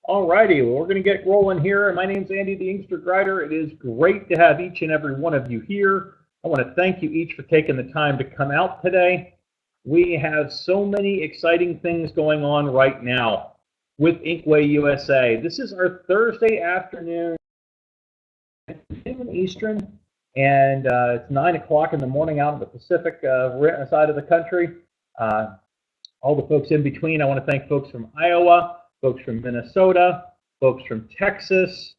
Alrighty, well, we're going to get rolling here. My name's Andy the Inkster Grider. It is great to have each and every one of you here. I want to thank you each for taking the time to come out today. We have so many exciting things going on right now with Inkway USA. This is our Thursday afternoon Eastern, and it's 9 o'clock in the morning out in the Pacific side of the country. All the folks in between, I want to thank folks from Iowa, folks from Minnesota, folks from Texas,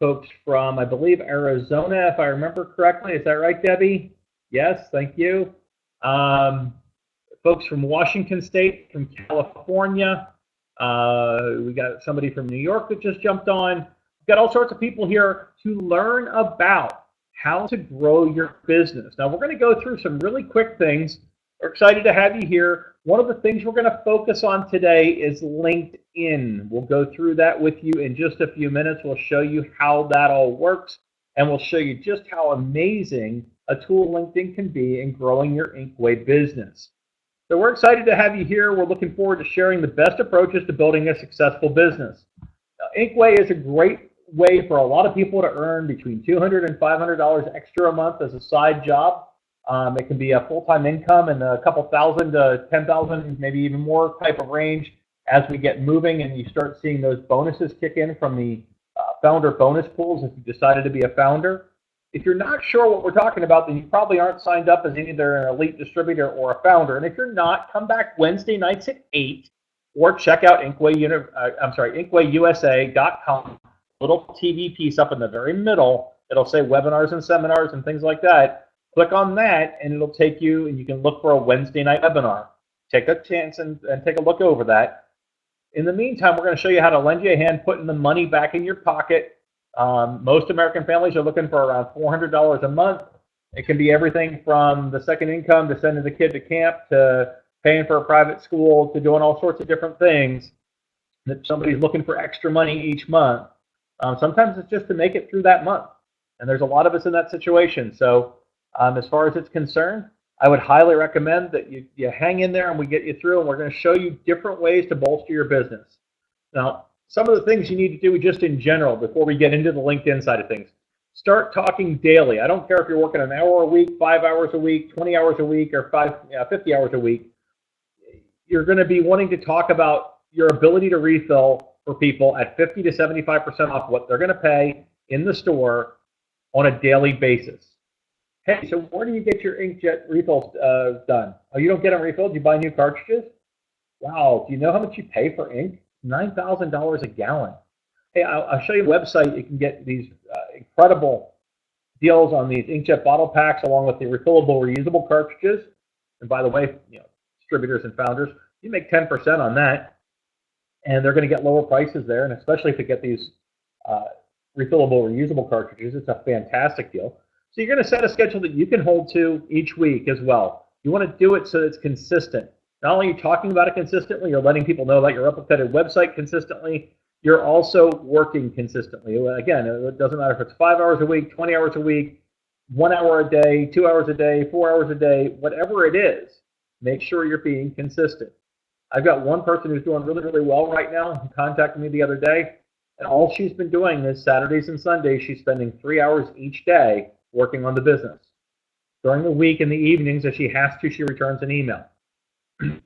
folks from, I believe, Arizona, if I remember correctly. Is that right, Debbie? Yes, thank you. Folks from Washington State, from California. We got somebody from New York that just jumped on. We've got all sorts of people here to learn about how to grow your business. Now, we're going to go through some really quick things. We're excited to have you here. One of the things we're going to focus on today is LinkedIn. We'll go through that with you in just a few minutes. We'll show you how that all works, and we'll show you just how amazing a tool LinkedIn can be in growing your Inkway business. So we're excited to have you here. We're looking forward to sharing the best approaches to building a successful business. Now, Inkway is a great way for a lot of people to earn between $200 and $500 extra a month as a side job. It can be a full-time income in a couple thousand to 10,000, maybe even more type of range as we get moving and you start seeing those bonuses kick in from the founder bonus pools if you decided to be a founder. If you're not sure what we're talking about, then you probably aren't signed up as either an elite distributor or a founder. And if you're not, come back Wednesday nights at 8 or check out InkwayUSA.com. Little TV piece up in the very middle. It'll say webinars and seminars and things like that. Click on that, and it'll take you, and you can look for a Wednesday night webinar. Take a chance and take a look over that. In the meantime, we're going to show you how to lend you a hand putting the money back in your pocket. Most American families are looking for around $400 a month. It can be everything from the second income to sending the kid to camp to paying for a private school to doing all sorts of different things that somebody's looking for extra money each month. Sometimes it's just to make it through that month, and there's a lot of us in that situation. So as far as it's concerned, I would highly recommend that you hang in there and we get you through, and we're going to show you different ways to bolster your business. Now, some of the things you need to do just in general before we get into the LinkedIn side of things. Start talking daily. I don't care if you're working an hour a week, 5 hours a week, 20 hours a week, or 50 hours a week. You're going to be wanting to talk about your ability to refill for people at 50 to 75% off what they're going to pay in the store on a daily basis. Hey, so where do you get your inkjet refills done? Oh, you don't get them refilled? You buy new cartridges? Wow, do you know how much you pay for ink? $9,000 a gallon. Hey, I'll show you a website. You can get these incredible deals on these inkjet bottle packs along with the refillable, reusable cartridges. And by the way, distributors and founders, you make 10% on that. And they're going to get lower prices there. And especially if you get these refillable, reusable cartridges, it's a fantastic deal. So you're going to set a schedule that you can hold to each week as well. You want to do it so that it's consistent. Not only are you talking about it consistently, you're letting people know about your updated website consistently, you're also working consistently. Again, it doesn't matter if it's 5 hours a week, 20 hours a week, 1 hour a day, 2 hours a day, 4 hours a day, whatever it is, make sure you're being consistent. I've got one person who's doing really, really well right now who contacted me the other day, and all she's been doing is Saturdays and Sundays, she's spending 3 hours each day working on the business. During the week in the evenings, if she has to, she returns an email.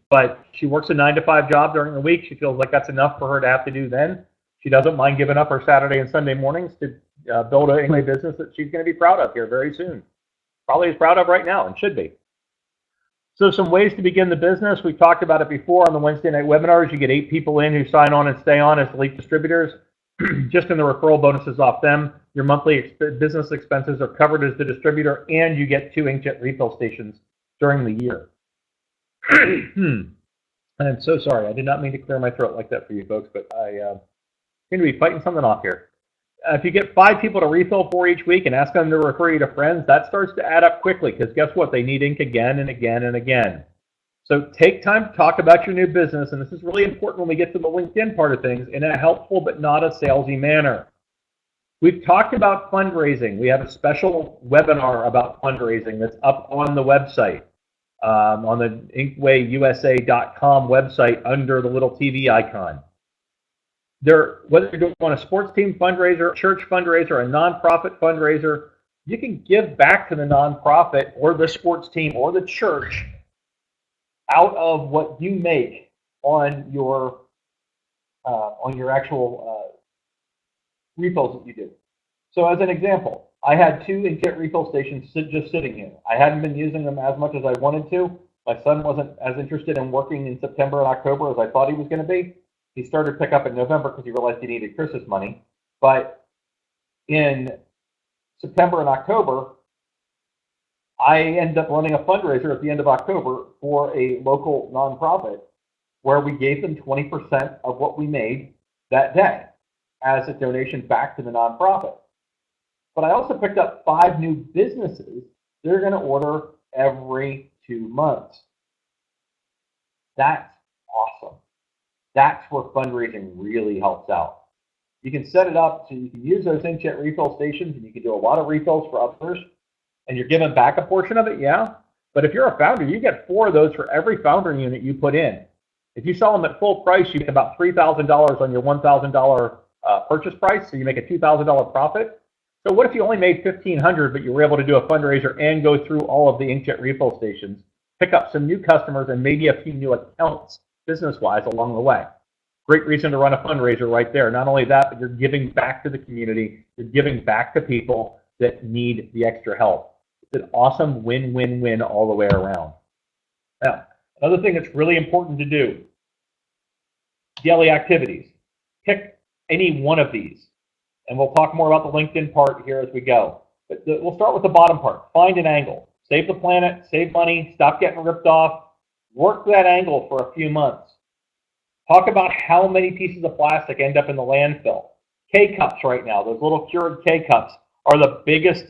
But she works a 9 to 5 job during the week. She feels like that's enough for her to have to do then. She doesn't mind giving up her Saturday and Sunday mornings to build an Inkway business that she's going to be proud of here very soon. Probably as proud of right now and should be. So some ways to begin the business. We talked about it before on the Wednesday night webinars. You get 8 people in who sign on and stay on as elite distributors. Just in the referral bonuses off them, your monthly business expenses are covered as the distributor, and you get 2 inkjet refill stations during the year. I'm so sorry. I did not mean to clear my throat like that for you folks, but I seem to be fighting something off here. If you get 5 people to refill for each week and ask them to refer you to friends, that starts to add up quickly because guess what? They need ink again and again and again. So take time to talk about your new business, and this is really important when we get to the LinkedIn part of things in a helpful but not a salesy manner. We've talked about fundraising. We have a special webinar about fundraising that's up on the website. on the InkwayUSA.com website under the little TV icon. Whether you're doing a sports team fundraiser, a church fundraiser, a nonprofit fundraiser, you can give back to the nonprofit or the sports team or the church out of what you make on your actual refills that you do. So as an example, I had 2 inkjet refill stations just sitting here. I hadn't been using them as much as I wanted to. My son wasn't as interested in working in September and October as I thought he was going to be. He started to pick up in November because he realized he needed Christmas money. But in September and October, I ended up running a fundraiser at the end of October for a local nonprofit where we gave them 20% of what we made that day as a donation back to the nonprofit. But I also picked up 5 new businesses that are going to order every 2 months. That's awesome. That's where fundraising really helps out. You can set it up so you can use those inkjet refill stations, and you can do a lot of refills for others, and you're giving back a portion of it, yeah. But if you're a founder, you get 4 of those for every founder unit you put in. If you sell them at full price, you get about $3,000 on your $1,000 purchase price, so you make a $2,000 profit. So what if you only made $1,500, but you were able to do a fundraiser and go through all of the inkjet refill stations, pick up some new customers, and maybe a few new accounts business-wise along the way? Great reason to run a fundraiser right there. Not only that, but you're giving back to the community. You're giving back to people that need the extra help. It's an awesome win-win-win all the way around. Now, another thing that's really important to do, daily activities. Pick any one of these. And we'll talk more about the LinkedIn part here as we go. But we'll start with the bottom part. Find an angle. Save the planet, save money, stop getting ripped off. Work that angle for a few months. Talk about how many pieces of plastic end up in the landfill. K-cups right now, those little cured K-cups, are the biggest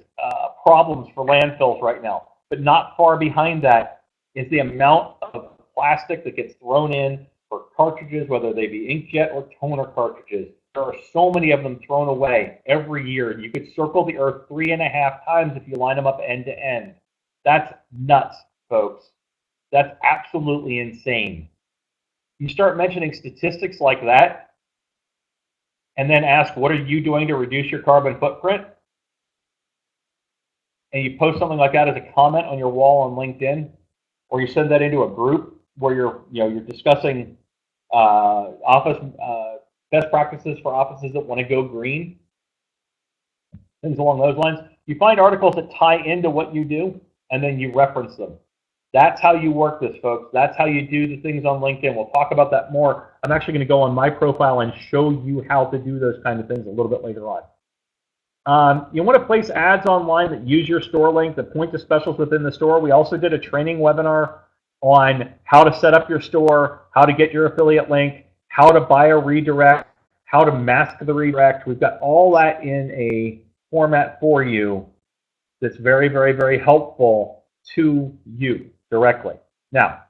problems for landfills right now. But not far behind that is the amount of plastic that gets thrown in for cartridges, whether they be inkjet or toner cartridges. There are so many of them thrown away every year. You could circle the earth 3.5 times if you line them up end to end. That's nuts, folks. That's absolutely insane. You start mentioning statistics like that, and then ask, what are you doing to reduce your carbon footprint? And you post something like that as a comment on your wall on LinkedIn, or you send that into a group where you're discussing office best practices for offices that want to go green, things along those lines. You find articles that tie into what you do, and then you reference them. That's how you work this, folks. That's how you do the things on LinkedIn. We'll talk about that more. I'm actually going to go on my profile and show you how to do those kind of things a little bit later on. You want to place ads online that use your store link, that point to specials within the store. We also did a training webinar on how to set up your store, how to get your affiliate link, how to buy a redirect, how to mask the redirect. We've got all that in a format for you that's very, very, very helpful to you directly. Now,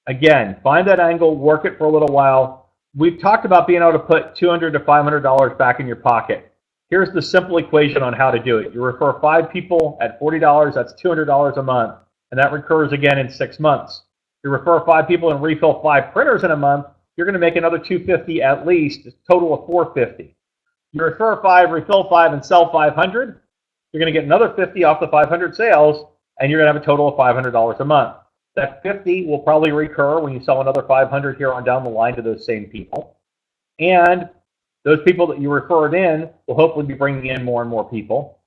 again, find that angle, work it for a little while. We've talked about being able to put $200 to $500 back in your pocket. Here's the simple equation on how to do it. You refer 5 people at $40, that's $200 a month, and that recurs again in 6 months. You refer 5 people and refill 5 printers in a month, you're going to make another $250 at least, a total of $450. You refer 5, refill 5, and sell 500, you're going to get another $50 off the 500 sales, and you're going to have a total of $500 a month. That $50 will probably recur when you sell another 500 here on down the line to those same people. And those people that you referred in will hopefully be bringing in more and more people.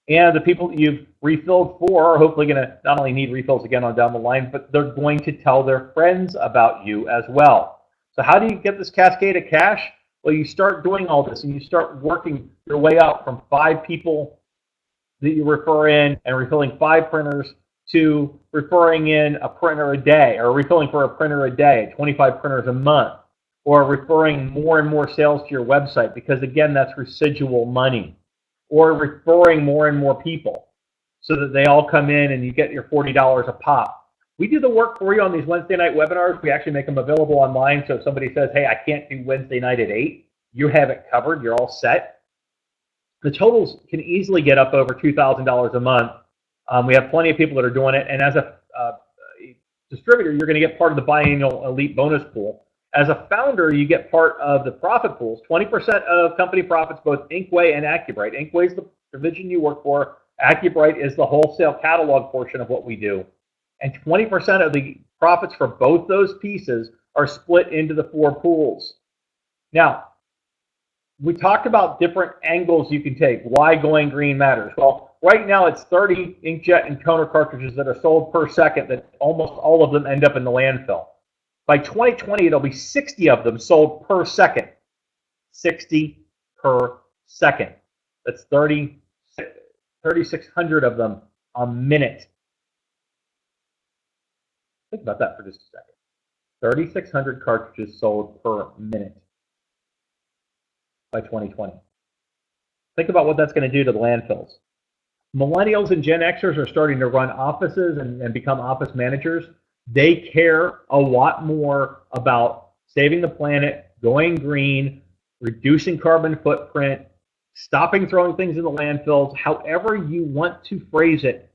And the people that you've refilled for are hopefully going to not only need refills again on down the line, but they're going to tell their friends about you as well. So how do you get this cascade of cash? Well, you start doing all this and you start working your way out from 5 people that you refer in and refilling 5 printers to referring in a printer a day, or refilling for a printer a day, 25 printers a month, or referring more and more sales to your website, because again, that's residual money, or referring more and more people so that they all come in and you get your $40 a pop. We do the work for you on these Wednesday night webinars. We actually make them available online, so if somebody says, hey, I can't do Wednesday night at 8, you have it covered, you're all set. The totals can easily get up over $2,000 a month. We have plenty of people that are doing it, and as distributor, you're going to get part of the biannual elite bonus pool. As a founder, you get part of the profit pools. 20% of company profits, both Inkway and AccuBrite. Inkway is the division you work for. AccuBrite is the wholesale catalog portion of what we do. And 20% of the profits for both those pieces are split into the 4 pools. Now, we talked about different angles you can take. Why going green matters. Well, right now it's 30 inkjet and toner cartridges that are sold per second that almost all of them end up in the landfill. By 2020, it'll be 60 of them sold per second. 60 per second. That's 3,600 of them a minute. Think about that for just a second. 3,600 cartridges sold per minute by 2020. Think about what that's going to do to the landfills. Millennials and Gen Xers are starting to run offices and become office managers. They care a lot more about saving the planet, going green, reducing carbon footprint, stopping throwing things in the landfills. However you want to phrase it,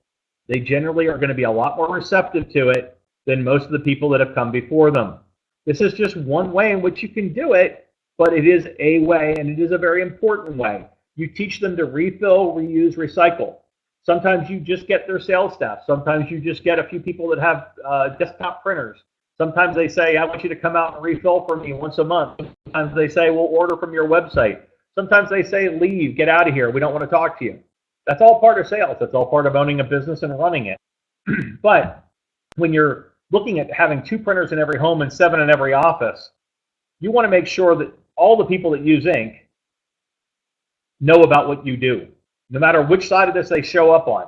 they generally are going to be a lot more receptive to it than most of the people that have come before them. This is just one way in which you can do it, but it is a way, and it is a very important way. You teach them to refill, reuse, recycle. Sometimes you just get their sales staff. Sometimes you just get a few people that have desktop printers. Sometimes they say, I want you to come out and refill for me once a month. Sometimes they say, we'll order from your website. Sometimes they say, leave, get out of here. We don't want to talk to you. That's all part of sales. That's all part of owning a business and running it. But when you're looking at having 2 printers in every home and 7 in every office, you want to make sure that all the people that use ink know about what you do, no matter which side of this they show up on.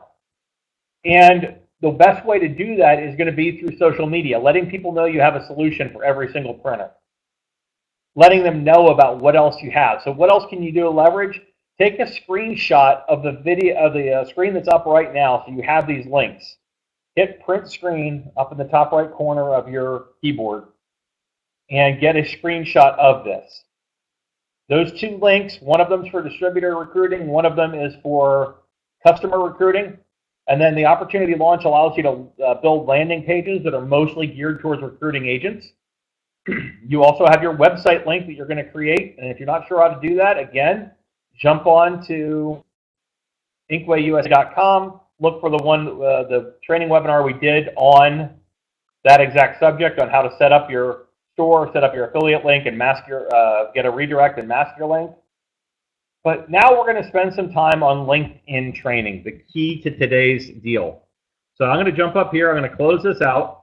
And the best way to do that is going to be through social media, letting people know you have a solution for every single printer, letting them know about what else you have. So what else can you do to leverage? Take a screenshot of the video of the screen that's up right now, so you have these links. Hit print screen up in the top right corner of your keyboard and get a screenshot of this. Those 2 links, one of them is for distributor recruiting, one of them is for customer recruiting. And then the opportunity launch allows you to build landing pages that are mostly geared towards recruiting agents. You also have your website link that you're going to create. And if you're not sure how to do that, again, jump on to inkwayusa.com, look for the training webinar we did on that exact subject, on how to set up your store, set up your affiliate link, and mask your get a redirect and mask your link. But now we're going to spend some time on LinkedIn training, the key to today's deal. So I'm going to jump up here. I'm going to close this out.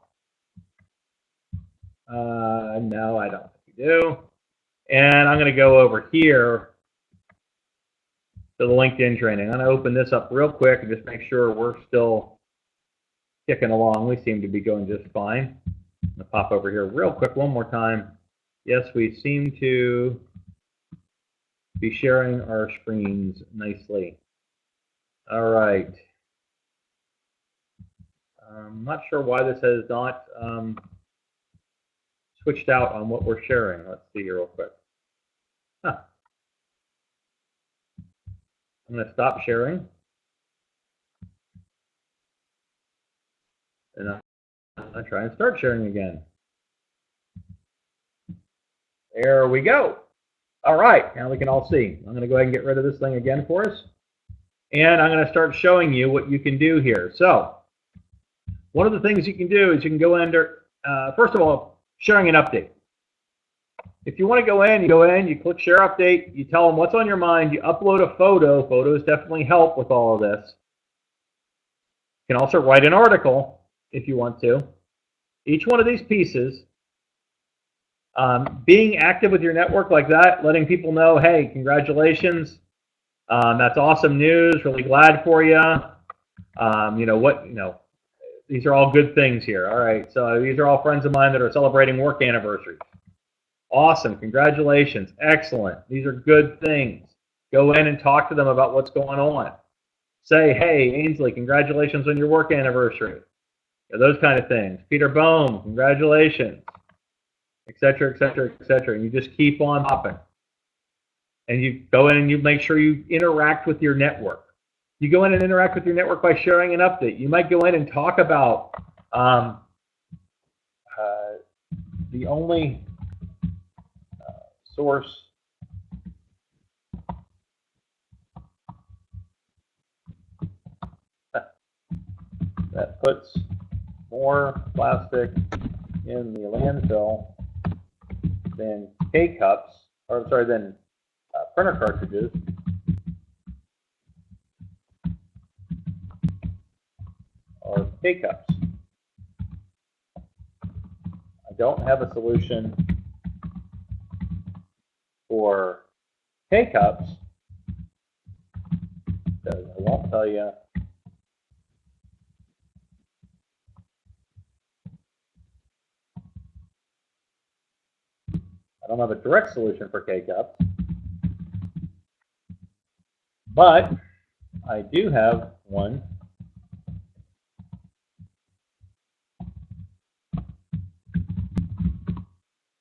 No, I don't think we do. And I'm going to go over here to the LinkedIn training. I'm going to open this up real quick and just make sure we're still kicking along. We seem to be going just fine. I'm going to pop over here real quick one more time. Yes, we seem to be sharing our screens nicely. All right. I'm not sure why this has not switched out on what we're sharing. Let's see here real quick. Huh. I'm going to stop sharing. And I'll try and start sharing again. There we go. All right, now we can all see. I'm going to go ahead and get rid of this thing again for us. And I'm going to start showing you what you can do here. So one of the things you can do is you can go under, first of all, sharing an update. If you want to go in, you click share update, you tell them what's on your mind, you upload a photo. Photos definitely help with all of this. You can also write an article if you want to. Each one of these pieces, being active with your network like that, letting people know, hey, congratulations, that's awesome news, really glad for you. These are all good things here. All right, so these are all friends of mine that are celebrating work anniversaries. Awesome, congratulations, excellent. These are good things. Go in and talk to them about what's going on. Say, hey, Ainsley, congratulations on your work anniversary. Those kind of things. Peter Bohm, congratulations, etc., etc., etc. And you just keep on hopping. And you go in and you make sure you interact with your network. You go in and interact with your network by sharing an update. You might go in and talk about the only source that puts more plastic in the landfill than K-cups, or sorry, than printer cartridges are K-cups. I don't have a solution for K-cups because I won't tell you I don't have a direct solution for K-cups, but I do have one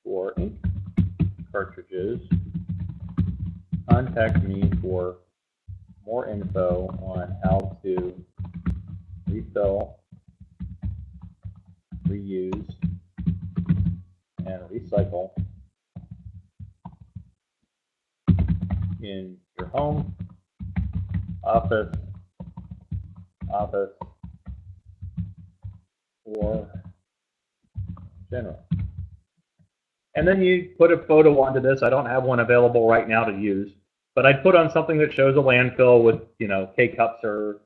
for ink cartridges. Contact me for more info on how to refill, reuse, and recycle in your home, office, or general. And then you put a photo onto this. I don't have one available right now to use, but I'd put on something that shows a landfill with, K-cups or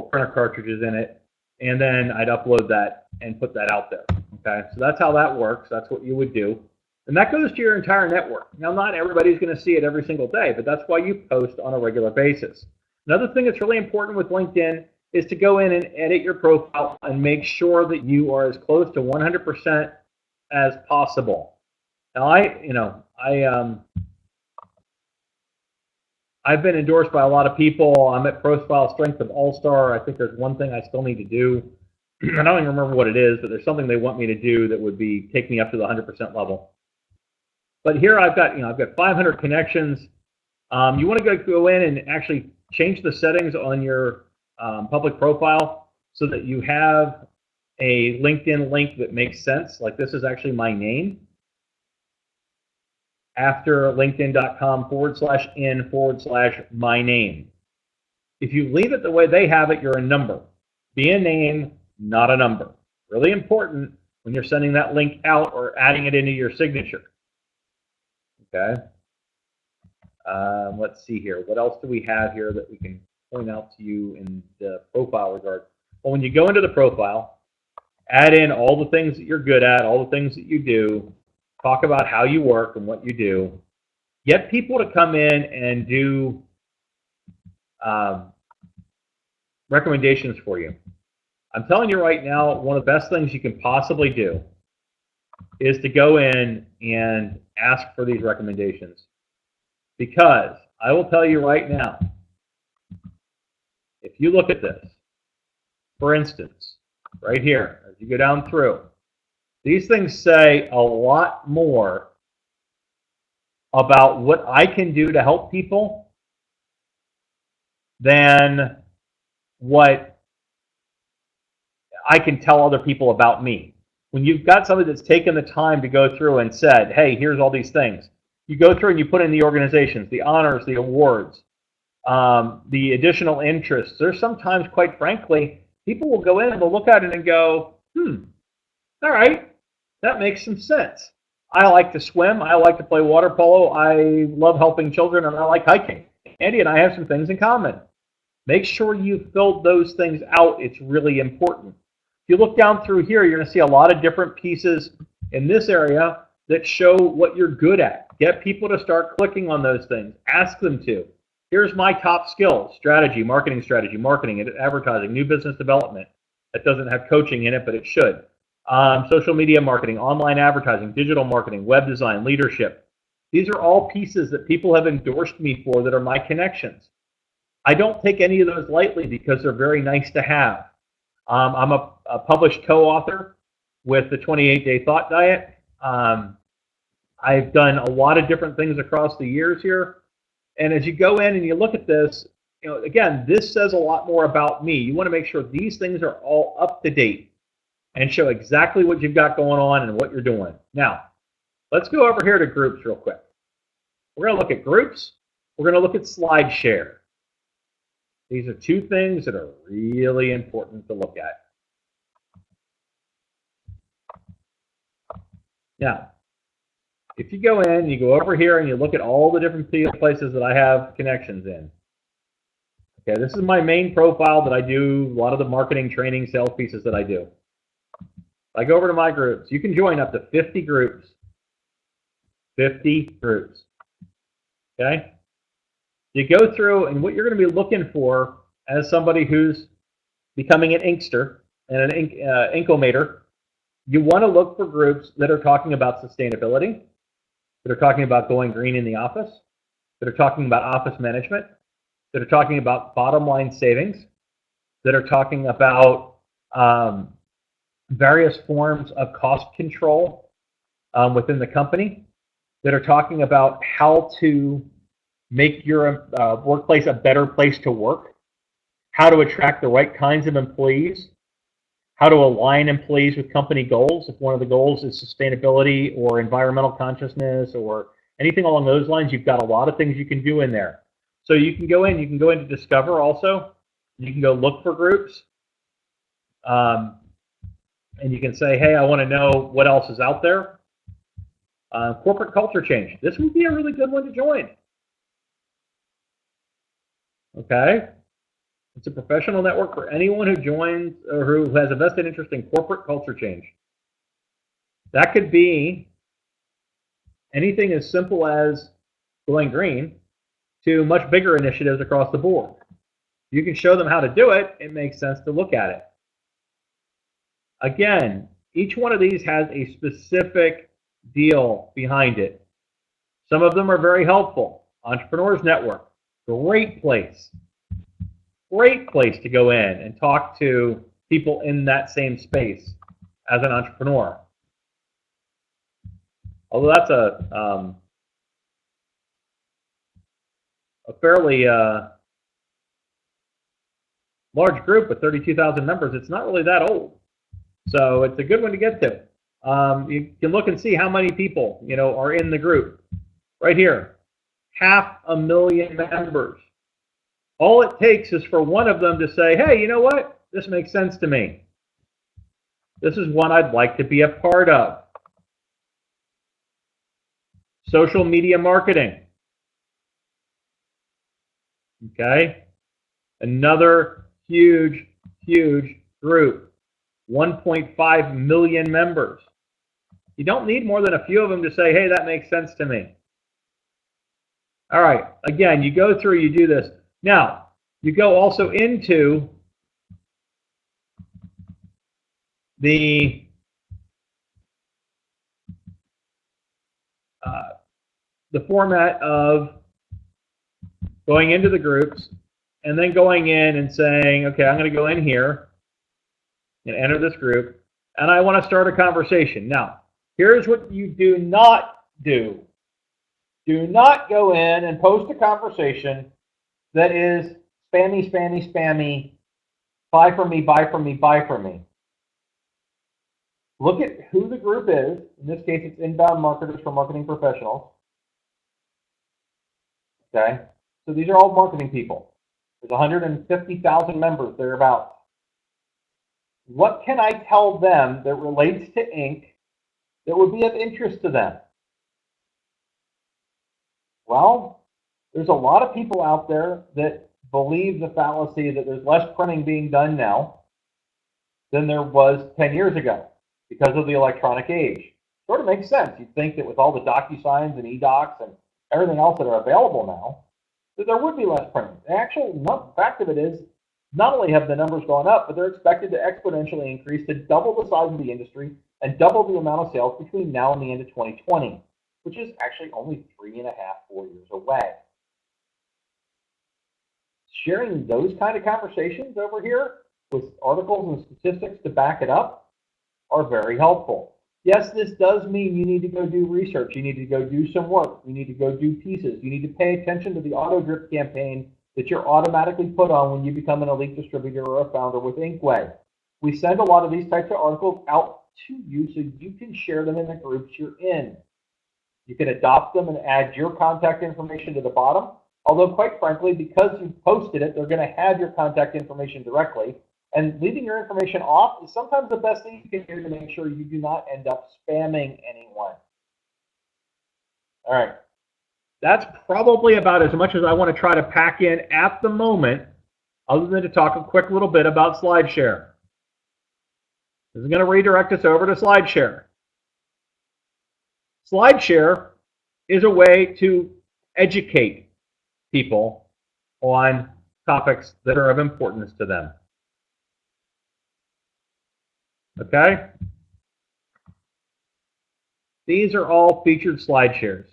printer cartridges in it, and then I'd upload that and put that out there. Okay, so that's how that works. That's what you would do. And that goes to your entire network. Now, not everybody's going to see it every single day, but that's why you post on a regular basis. Another thing that's really important with LinkedIn is to go in and edit your profile and make sure that you are as close to 100% as possible. Now, I've been endorsed by a lot of people. I'm at Profile Strength of All-Star. I think there's one thing I still need to do. I don't even remember what it is, but there's something they want me to do that would take me up to the 100% level. But here I've got 500 connections. You want to go in and actually change the settings on your public profile so that you have a LinkedIn link that makes sense. Like this is actually my name after linkedin.com/in/my name. If you leave it the way they have it, you're a number. Be a name, not a number. Really important when you're sending that link out or adding it into your signature. Okay. Let's see here. What else do we have here that we can point out to you in the profile regard? Well, when you go into the profile, add in all the things that you're good at, all the things that you do, talk about how you work and what you do. Get people to come in and do recommendations for you. I'm telling you right now, one of the best things you can possibly do is to go in and ask for these recommendations. Because I will tell you right now, if you look at this, for instance, right here, as you go down through, these things say a lot more about what I can do to help people than what I can tell other people about me. When you've got somebody that's taken the time to go through and said, hey, here's all these things, you go through and you put in the organizations, the honors, the awards, the additional interests. There's sometimes, quite frankly, people will go in and they'll look at it and go, all right, that makes some sense. I like to swim. I like to play water polo. I love helping children, and I like hiking. Andy and I have some things in common. Make sure you fill those things out. It's really important. If you look down through here, you're going to see a lot of different pieces in this area that show what you're good at. Get people to start clicking on those things. Ask them to. Here's my top skills: strategy, marketing, advertising, new business development. That doesn't have coaching in it, but it should. Social media marketing, online advertising, digital marketing, web design, leadership. These are all pieces that people have endorsed me for that are my connections. I don't take any of those lightly because they're very nice to have. I'm a published co-author with the 28-Day Thought Diet. I've done a lot of different things across the years here. And as you go in and you look at this, again, this says a lot more about me. You want to make sure these things are all up to date and show exactly what you've got going on and what you're doing. Now, Let's go over here to groups real quick. We're going to look at groups. We're going to look at slide share. These are two things that are really important to look at. Now, if you go in, you go over here and you look at all the different places that I have connections in. Okay, this is my main profile that I do a lot of the marketing, training, sales pieces that I do. I go over to my groups. You can join up to 50 groups. 50 groups. Okay? You go through, and what you're going to be looking for as somebody who's becoming an inkster and an inkomator, you want to look for groups that are talking about sustainability, that are talking about going green in the office, that are talking about office management, that are talking about bottom line savings, that are talking about various forms of cost control within the company, that are talking about how to make your workplace a better place to work, how to attract the right kinds of employees, how to align employees with company goals. If one of the goals is sustainability or environmental consciousness or anything along those lines, you've got a lot of things you can do in there. So you can go into Discover also. You can go look for groups. And you can say, hey, I want to know what else is out there. Corporate culture change. This would be a really good one to join. Okay? It's a professional network for anyone who joins or who has a vested interest in corporate culture change. That could be anything as simple as going green to much bigger initiatives across the board. You can show them how to do it. It makes sense to look at it. Again, each one of these has a specific deal behind it. Some of them are very helpful. Entrepreneurs Network, great place. Great place to go in and talk to people in that same space as an entrepreneur. Although that's a fairly large group with 32,000 members, it's not really that old. So it's a good one to get to. You can look and see how many people are in the group. Right here, 500,000 members. All it takes is for one of them to say, hey, you know what? This makes sense to me. This is one I'd like to be a part of. Social media marketing. Okay? Another huge, huge group. 1.5 million members. You don't need more than a few of them to say, hey, that makes sense to me. All right. Again, you go through, you do this. Now, you go also into the format of going into the groups and then going in and saying, okay, I'm going to go in here and enter this group, and I want to start a conversation. Now, here's what you do not do. Do not go in and post a conversation that is spammy, spammy, spammy, buy from me, buy from me, buy from me. Look at who the group is. In this case, it's Inbound Marketers for Marketing Professionals. Okay, so these are all marketing people. There's 150,000 members thereabouts. What can I tell them that relates to Inc. that would be of interest to them? Well, there's a lot of people out there that believe the fallacy that there's less printing being done now than there was 10 years ago because of the electronic age. Sort of makes sense. You'd think that with all the DocuSigns and eDocs and everything else that are available now, that there would be less printing. The actual fact of it is, not only have the numbers gone up, but they're expected to exponentially increase to double the size of the industry and double the amount of sales between now and the end of 2020, which is actually only 3.5, 4 years away. Sharing those kind of conversations over here with articles and statistics to back it up are very helpful. Yes, this does mean you need to go do research. You need to go do some work. You need to go do pieces. You need to pay attention to the auto drip campaign that you're automatically put on when you become an elite distributor or a founder with Inkway. We send a lot of these types of articles out to you so you can share them in the groups you're in. You can adopt them and add your contact information to the bottom. Although, quite frankly, because you posted it, they're going to have your contact information directly. And leaving your information off is sometimes the best thing you can do to make sure you do not end up spamming anyone. All right. That's probably about as much as I want to try to pack in at the moment, other than to talk a quick little bit about SlideShare. This is going to redirect us over to SlideShare. SlideShare is a way to educate people on topics that are of importance to them. Okay? These are all featured SlideShares.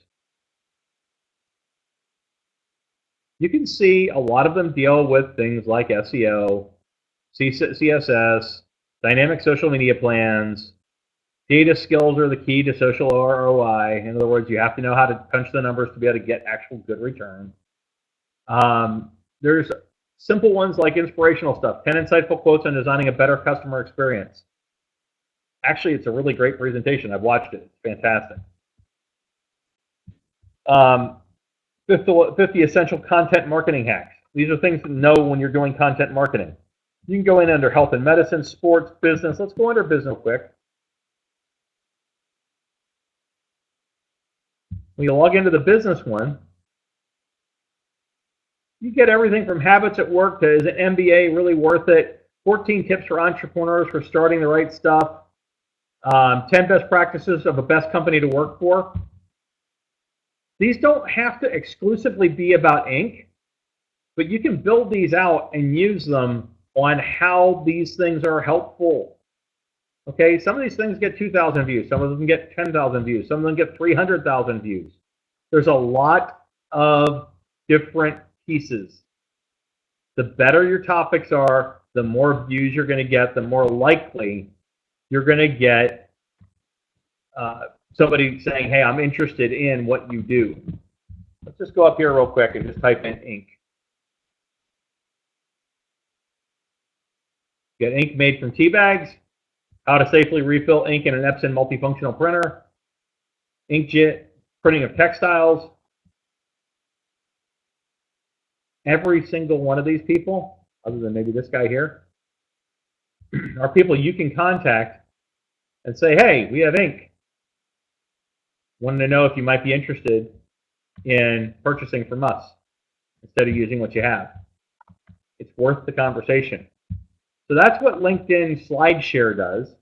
You can see a lot of them deal with things like SEO, CSS, dynamic social media plans. Data skills are the key to social ROI. In other words, you have to know how to punch the numbers to be able to get actual good return. There's simple ones like inspirational stuff, 10 insightful quotes on designing a better customer experience. Actually, it's a really great presentation. I've watched it. It's fantastic. 50 essential content marketing hacks. These are things to know when you're doing content marketing. You can go in under health and medicine, sports, business. Let's go under business real quick. When you log into the business one, you get everything from habits at work to is an MBA really worth it? 14 tips for entrepreneurs for starting the right stuff. 10 best practices of a best company to work for. These don't have to exclusively be about ink, but you can build these out and use them on how these things are helpful. Okay, some of these things get 2,000 views, some of them get 10,000 views, some of them get 300,000 views. There's a lot of different pieces. The better your topics are, the more views you're going to get, the more likely you're going to get somebody saying, hey, I'm interested in what you do. Let's just go up here real quick and just type in ink. Get ink made from tea bags. How to safely refill ink in an Epson multifunctional printer. Inkjet printing of textiles. Every single one of these people, other than maybe this guy here, are people you can contact and say, hey, we have ink. Wanted to know if you might be interested in purchasing from us instead of using what you have. It's worth the conversation. So that's what LinkedIn SlideShare does.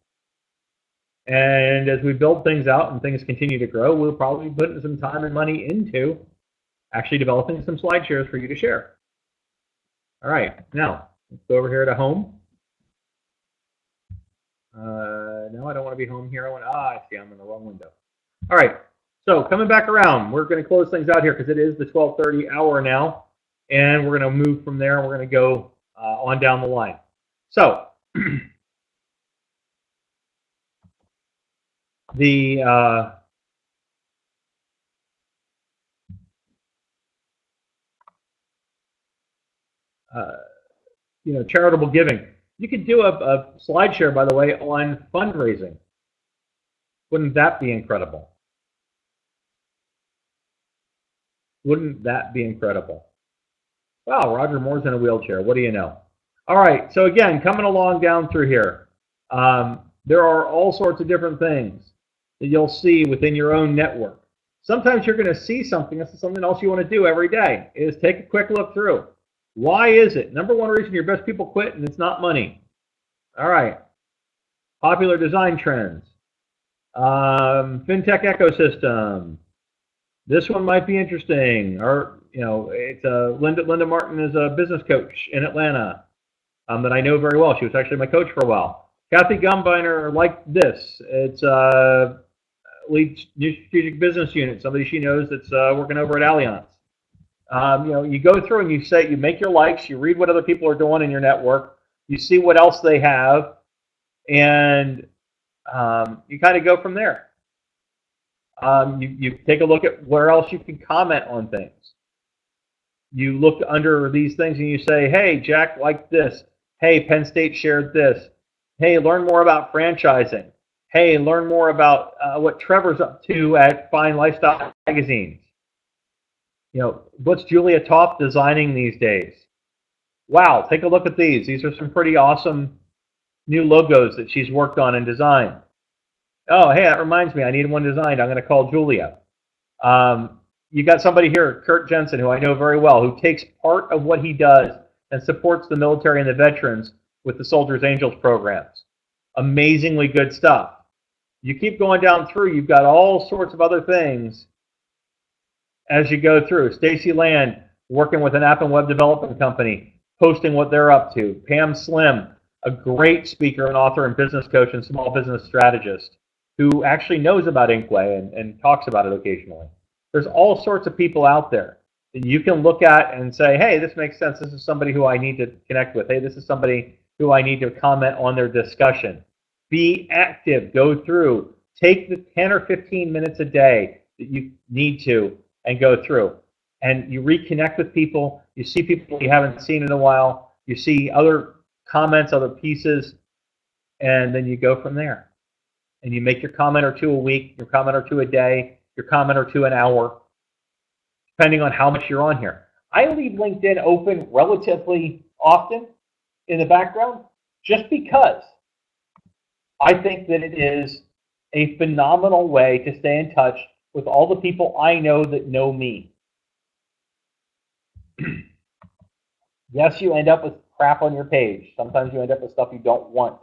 And as we build things out and things continue to grow, we'll probably be putting some time and money into actually developing some SlideShares for you to share. All right, now let's go over here to home. No, I don't want to be home here. I see, I'm in the wrong window. All right, so coming back around, we're going to close things out here because it is the 12:30 hour now, and we're going to move from there. We're going to go on down the line. So the charitable giving. You could do a SlideShare, by the way, on fundraising. Wouldn't that be incredible? Wouldn't that be incredible? Wow, Roger Moore's in a wheelchair. What do you know? All right, so again, coming along down through here, there are all sorts of different things that you'll see within your own network. Sometimes you're going to see something, this is something else you want to do every day, is take a quick look through. Why is it? Number one reason your best people quit, and it's not money. All right. Popular design trends. FinTech ecosystem. This one might be interesting. Or, it's Linda Martin is a business coach in Atlanta that I know very well. She was actually my coach for a while. Kathy Gumbiner liked this. It's lead strategic business unit, somebody she knows that's working over at Allianz. You go through and you make your likes, you read what other people are doing in your network, you see what else they have, and you kind of go from there. You take a look at where else you can comment on things. You look under these things and you say, hey, Jack liked this. Hey, Penn State shared this. Hey, learn more about franchising. Hey, learn more about what Trevor's up to at Fine Lifestyle Magazines. What's Julia Toth designing these days? Wow, take a look at these. These are some pretty awesome new logos that she's worked on and designed. Oh, hey, that reminds me. I need one designed. I'm going to call Julia. You got somebody here, Kurt Jensen, who I know very well, who takes part of what he does and supports the military and the veterans with the Soldiers Angels programs. Amazingly good stuff. You keep going down through, you've got all sorts of other things as you go through. Stacy Land, working with an app and web development company, posting what they're up to. Pam Slim, a great speaker and author and business coach and small business strategist who actually knows about Inkway and talks about it occasionally. There's all sorts of people out there that you can look at and say, hey, this makes sense. This is somebody who I need to connect with. Hey, this is somebody who I need to comment on their discussion. Be active. Go through. Take the 10 or 15 minutes a day that you need to and go through. And you reconnect with people. You see people you haven't seen in a while. You see other comments, other pieces, and then you go from there. And you make your comment or two a week, your comment or two a day, your comment or two an hour, depending on how much you're on here. I leave LinkedIn open relatively often in the background just because I think that it is a phenomenal way to stay in touch with all the people I know that know me. Yes, you end up with crap on your page. Sometimes you end up with stuff you don't want.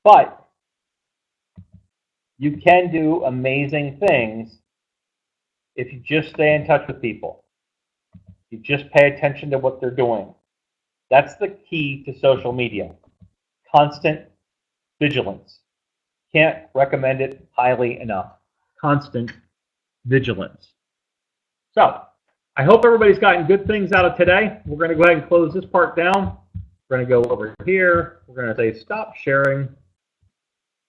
But you can do amazing things if you just stay in touch with people. You just pay attention to what they're doing. That's the key to social media. Constant vigilance. Can't recommend it highly enough. Constant vigilance. So, I hope everybody's gotten good things out of today. We're going to go ahead and close this part down. We're going to go over here. We're going to say stop sharing.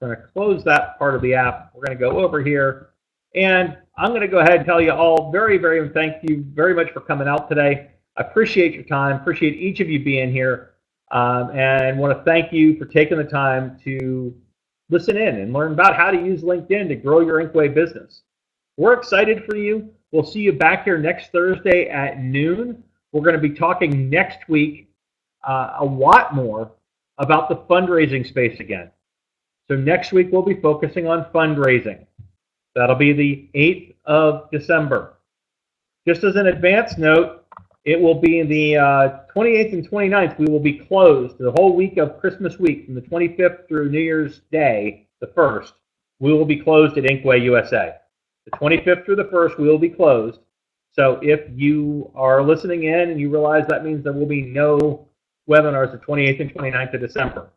We're going to close that part of the app. We're going to go over here. And I'm going to go ahead and tell you all thank you very much for coming out today. I appreciate your time. Appreciate each of you being here. And want to thank you for taking the time to listen in and learn about how to use LinkedIn to grow your Inkway business. We're excited for you. We'll see you back here next Thursday at noon. We're going to be talking next week a lot more about the fundraising space again. So next week we'll be focusing on fundraising. That'll be the 8th of December. Just as an advance note, it will be the 28th and 29th. We will be closed the whole week of Christmas week, from the 25th through New Year's Day, the 1st. We will be closed at Inkway USA. The 25th through the 1st, we will be closed. So if you are listening in and you realize that means there will be no webinars the 28th and 29th of December.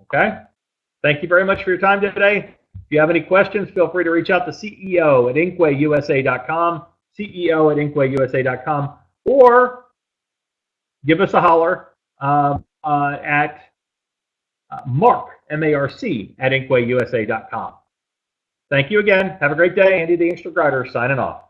Okay? Thank you very much for your time today. If you have any questions, feel free to reach out to CEO at inkwayusa.com, CEO at inkwayusa.com, or give us a holler at Mark, M-A-R-C, at inkwayusa.com. Thank you again. Have a great day. Andy the Inkster Grider signing off.